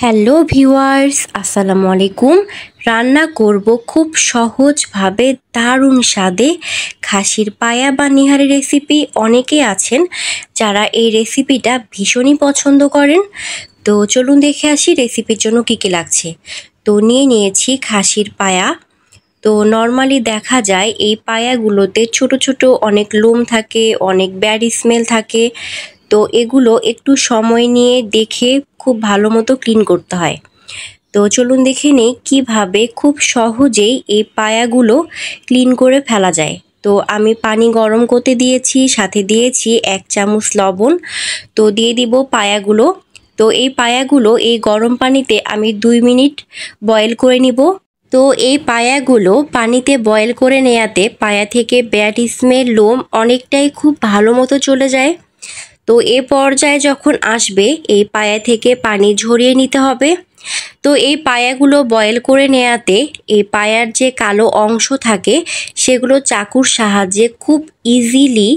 Hello viewers, আসসালামু আলাইকুম। রান্না করব খুব সহজভাবে দারুণ স্বাদে খাসির পায়া বা নিহারি রেসিপি। অনেকেই আছেন যারা এই রেসিপিটা ভীষণই পছন্দ করেন। তো চলুন দেখে আসি রেসিপির জন্য কী কী লাগছে। তো নিয়ে নিয়েছি খাসির পায়া। তো নর্মালি দেখা যায় এই পায়াগুলোতে ছোট ছোট অনেক লোম থাকে, অনেক ব্যাড স্মেল থাকে। তো এগুলো একটু সময় নিয়ে দেখে খুব ভালো মতো ক্লিন করতে হয়। তো চলুন দেখে নিই কীভাবে খুব সহজেই এই পায়াগুলো ক্লিন করে ফেলা যায়। তো আমি পানি গরম করতে দিয়েছি, সাথে দিয়েছি 1 চামচ লবণ। তো দিয়ে দিব পায়াগুলো। তো এই পায়াগুলো এই গরম পানিতে আমি 2 মিনিট বয়েল করে নিব। তো এই পায়াগুলো পানিতে বয়েল করে নেওয়াতে পায়া থেকে ব্যাড স্মেল, লোম অনেকটাই খুব ভালো মতো চলে যায়। তো এ পর্যায়ে যখন আসবে এই পায়া থেকে পানি ঝরিয়ে নিতে হবে। তো এই পায়াগুলো বয়েল করে নেওয়াতে এই পায়ার যে কালো অংশ থাকে সেগুলো চাকুর সাহায্যে খুব ইজিলি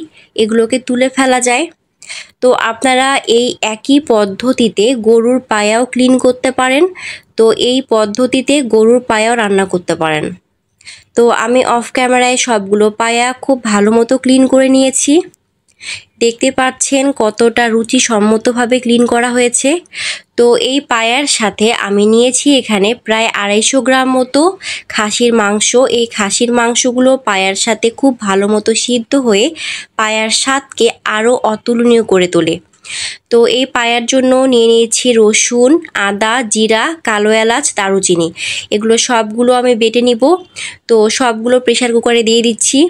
এগুলোকে তুলে ফেলা যায়। তো আপনারা এই একই পদ্ধতিতে গরুর পায়াও ক্লিন করতে পারেন। তো এই পদ্ধতিতে গরুর পায়াও রান্না করতে পারেন। তো আমি অফ ক্যামেরায় সবগুলো পায়া খুব ভালো মতো ক্লিন করে নিয়েছি। দেখতে পাচ্ছেন কতটা রুচিসম্মতভাবে ক্লিন করা হয়েছে। তো এই পায়ার সাথে আমি নিয়েছি এখানে প্রায় 250 গ্রাম মতো খাসির মাংস। এই খাসির মাংসগুলো পায়ার সাথে খুব ভালো মতো সিদ্ধ হয়ে পায়ার স্বাদকে আরও অতুলনীয় করে তোলে। তো এই পায়ার জন্য নিয়ে নিয়েছি রসুন, আদা, জিরা, কালো এলাচ, দারুচিনি। এগুলো সবগুলো আমি বেটে নিব। তো সবগুলো প্রেসার কুকারে দিয়ে দিচ্ছি।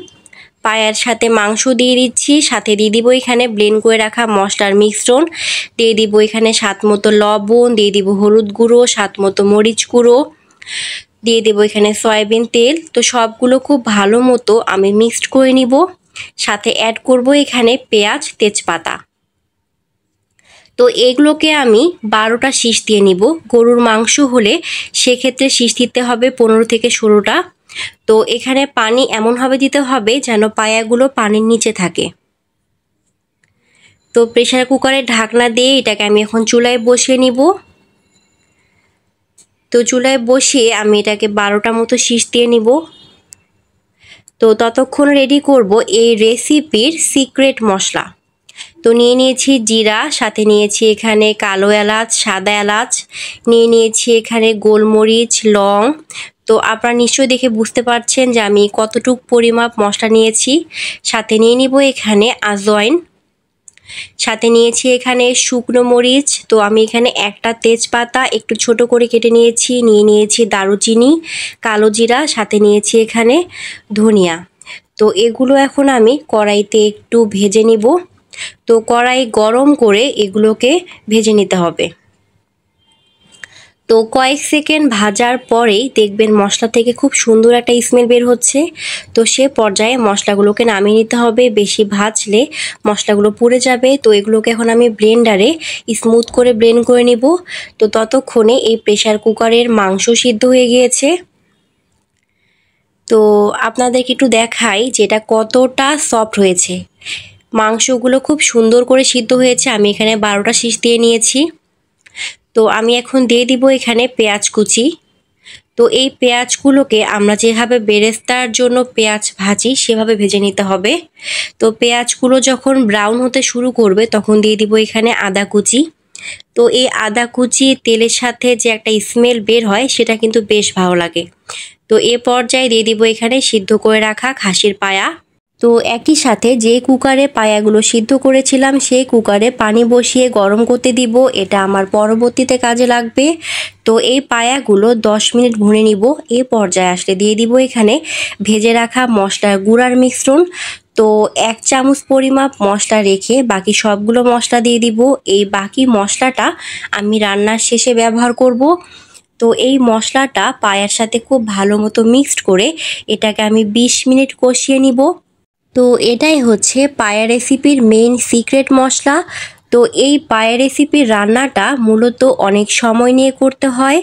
পায়ার সাথে মাংস দিয়ে দিচ্ছি, সাথে দিয়ে দিব এখানে ব্লেন্ড করে রাখা মশলার মিশ্রণ, দিয়ে দিব এখানে স্বাদ মতো লবণ, দিয়ে দিব হলুদ গুঁড়ো, স্বাদ মতো মরিচ গুঁড়ো, দিয়ে দেবো এখানে সয়াবিন তেল। তো সবগুলো খুব ভালো মতো আমি মিক্সড করে নিব। সাথে অ্যাড করব এখানে পেঁয়াজ, তেজপাতা। তো এগুলোকে আমি 12টা শীষ দিয়ে নিব। গরুর মাংস হলে সেক্ষেত্রে শীষ দিতে হবে 15 থেকে 16টা। তো এখানে পানি এমনভাবে দিতে হবে যেন পায়াগুলো পানির নিচে থাকে। তো প্রেসার কুকারের ঢাকনা দিয়ে এটাকে আমি এখন চুলায় বসিয়ে নিব। তো চুলায় বসিয়ে আমি এটাকে 12টা মতো শীষ দিয়ে নিব। তো ততক্ষণ রেডি করব এই রেসিপির সিক্রেট মশলা। তো নিয়ে নিয়েছি জিরা, সাথে নিয়েছি এখানে কালো এলাচ, সাদা এলাচ, নিয়ে নিয়েছি এখানে গোলমরিচ, লং। তো আপনারা নিশ্চয়ই দেখে বুঝতে পারছেন যে আমি কতটুকু পরিমাপ মশলা নিয়েছি। সাথে নিয়ে নিব এখানে আজওয়াইন, সাথে নিয়েছি এখানে শুকনো মরিচ। তো আমি এখানে একটা তেজপাতা একটু ছোট করে কেটে নিয়েছি, নিয়ে নিয়েছি দারুচিনি, কালো জিরা, সাথে নিয়েছি এখানে ধনিয়া। তো এগুলো এখন আমি কড়াইতে একটু ভেজে নিব। তো কড়াই গরম করে এগুলোকে ভেজে নিতে হবে। তো কয়েক সেকেন্ড ভাজার পরেই দেখবেন মশলা থেকে খুব সুন্দর একটা স্মেল বের হচ্ছে। তো সে পর্যায়ে মশলাগুলোকে নামিয়ে নিতে হবে। বেশি ভাজলে মশলাগুলো পুড়ে যাবে। তো এগুলোকে এখন আমি ব্লেন্ডারে স্মুথ করে ব্লেন্ড করে নিব। তো ততক্ষণে এই প্রেসার কুকারের মাংস সিদ্ধ হয়ে গিয়েছে। তো আপনাদেরকে একটু দেখাই যে এটা কতটা সফট হয়েছে। মাংসগুলো খুব সুন্দর করে সিদ্ধ হয়েছে। আমি এখানে 12টা শীষ দিয়ে নিয়েছি। তো আমি এখন দিয়ে দিব এখানে পেঁয়াজ কুচি। তো এই পেঁয়াজগুলোকে আমরা যেভাবে বেরেস্তার জন্য পেঁয়াজ ভাজি সেভাবে ভেজে নিতে হবে। তো পেঁয়াজগুলো যখন ব্রাউন হতে শুরু করবে তখন দিয়ে দিব এখানে আদা কুচি। তো এই আদা কুচি তেলের সাথে যে একটা স্মেল বের হয় সেটা কিন্তু বেশ ভালো লাগে। তো এ পর্যায়ে দিয়ে দিব এখানে সিদ্ধ করে রাখা খাসির পায়া। তো একই সাথে যে কুকারে পায়াগুলো সিদ্ধ করেছিলাম সেই কুকারে পানি বসিয়ে গরম করতে দিব। এটা আমার পরবর্তীতে কাজে লাগবে। তো এই পায়াগুলো 10 মিনিট ভুনে নিব। এই পর্যায়ে আসলে দিয়ে দিব এখানে ভেজে রাখা মশলার গুঁড়ার মিশ্রণ। তো 1 চামচ পরিমাপ মশলা রেখে বাকি সবগুলো মশলা দিয়ে দিব। এই বাকি মশলাটা আমি রান্নার শেষে ব্যবহার করব। তো এই মশলাটা পায়ার সাথে খুব ভালো মতো মিক্সড করে এটাকে আমি 20 মিনিট কষিয়ে নিব। তো এটাই হচ্ছে পায়া রেসিপির মেইন সিক্রেট মশলা। তো এই পায়া রেসিপির রান্নাটা মূলত অনেক সময় নিয়ে করতে হয়।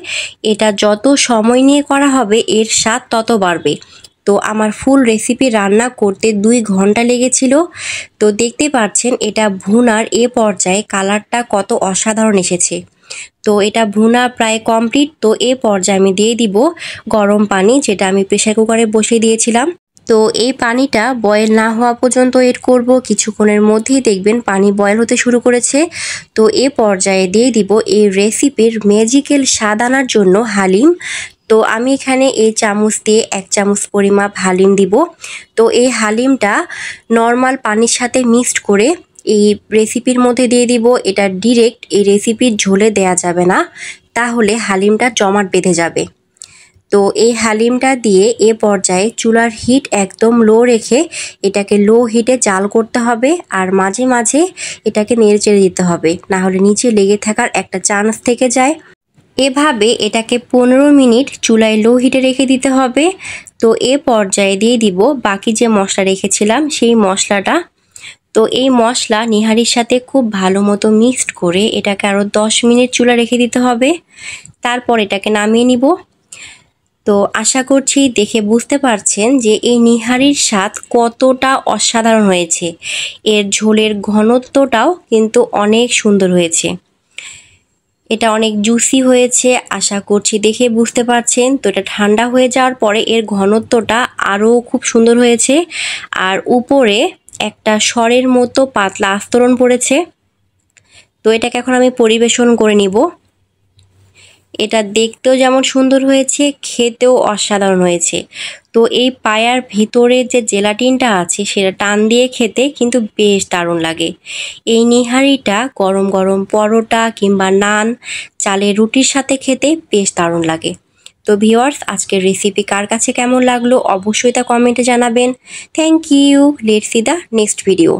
এটা যত সময় নিয়ে করা হবে এর স্বাদ তত বাড়বে। তো আমার ফুল রেসিপি রান্না করতে 2 ঘন্টা লেগেছিল। তো দেখতে পাচ্ছেন এটা ভুনার এ পর্যায়ে কালারটা কত অসাধারণ এসেছে। তো এটা ভুনা প্রায় কমপ্লিট। তো এই পর্যায়ে আমি দিয়ে দিব গরম পানি, যেটা আমি প্রেসার কুকারে বসিয়ে দিয়েছিলাম। তো এই পানিটা বয়েল না হওয়া পর্যন্ত ওয়েট করব। কিছুক্ষণের মধ্যেই দেখবেন পানি বয়েল হতে শুরু করেছে। তো এ পর্যায়ে দিয়ে দিব এই রেসিপির ম্যাজিক্যাল স্বাদ আনার জন্য হালিম। তো আমি এখানে এই চামচ দিয়ে 1 চামচ পরিমাপ হালিম দিব। তো এই হালিমটা নর্মাল পানির সাথে মিক্সড করে এই রেসিপির মধ্যে দিয়ে দিব। এটা ডিরেক্ট এই রেসিপির ঝোলে দেয়া যাবে না, তাহলে হালিমটা জমাট বেঁধে যাবে। তো এই হালিমটা দিয়ে এ পর্যায়ে চুলার হিট একদম লো রেখে এটাকে লো হিটে জাল করতে হবে, আর মাঝে মাঝে এটাকে নেড়ে চেড়ে দিতে হবে, না হলে নিচে লেগে থাকার একটা চান্স থেকে যায়। এভাবে এটাকে 15 মিনিট চুলায় লো হিটে রেখে দিতে হবে। তো এ পর্যায়ে দিয়ে দিব বাকি যে মশলা রেখেছিলাম সেই মশলাটা। তো এই মশলা নিহারির সাথে খুব ভালো মতো মিক্সড করে এটাকে আরও 10 মিনিট চুলা রেখে দিতে হবে। তারপর এটাকে নামিয়ে নিব। তো আশা করছি দেখে বুঝতে পারছেন যে এই নিহারির স্বাদ কতটা অসাধারণ হয়েছে। এর ঝোলের ঘনত্বটাও কিন্তু অনেক সুন্দর হয়েছে, এটা অনেক জুসি হয়েছে। আশা করছি দেখে বুঝতে পারছেন। তো এটা ঠান্ডা হয়ে যাওয়ার পরে এর ঘনত্বটা আরও খুব সুন্দর হয়েছে, আর উপরে একটা সরের মতো পাতলা আস্তরণ পড়েছে। তো এটাকে এখন আমি পরিবেশন করে নিব। এটা দেখতেও যেমন সুন্দর হয়েছে, খেতেও অসাধারণ হয়েছে। তো এই পায়ার ভিতরে যে জেলাটিনটা আছে সেটা টান দিয়ে খেতে কিন্তু বেশ দারুণ লাগে। এই নিহারিটা গরম গরম পরোটা কিংবা নান, চালের রুটির সাথে খেতে বেশ দারুণ লাগে। তো ভিউয়ার্স, আজকের রেসিপি কার কাছে কেমন লাগলো অবশ্যই তা কমেন্টে জানাবেন। Thank you. Let's see the next video.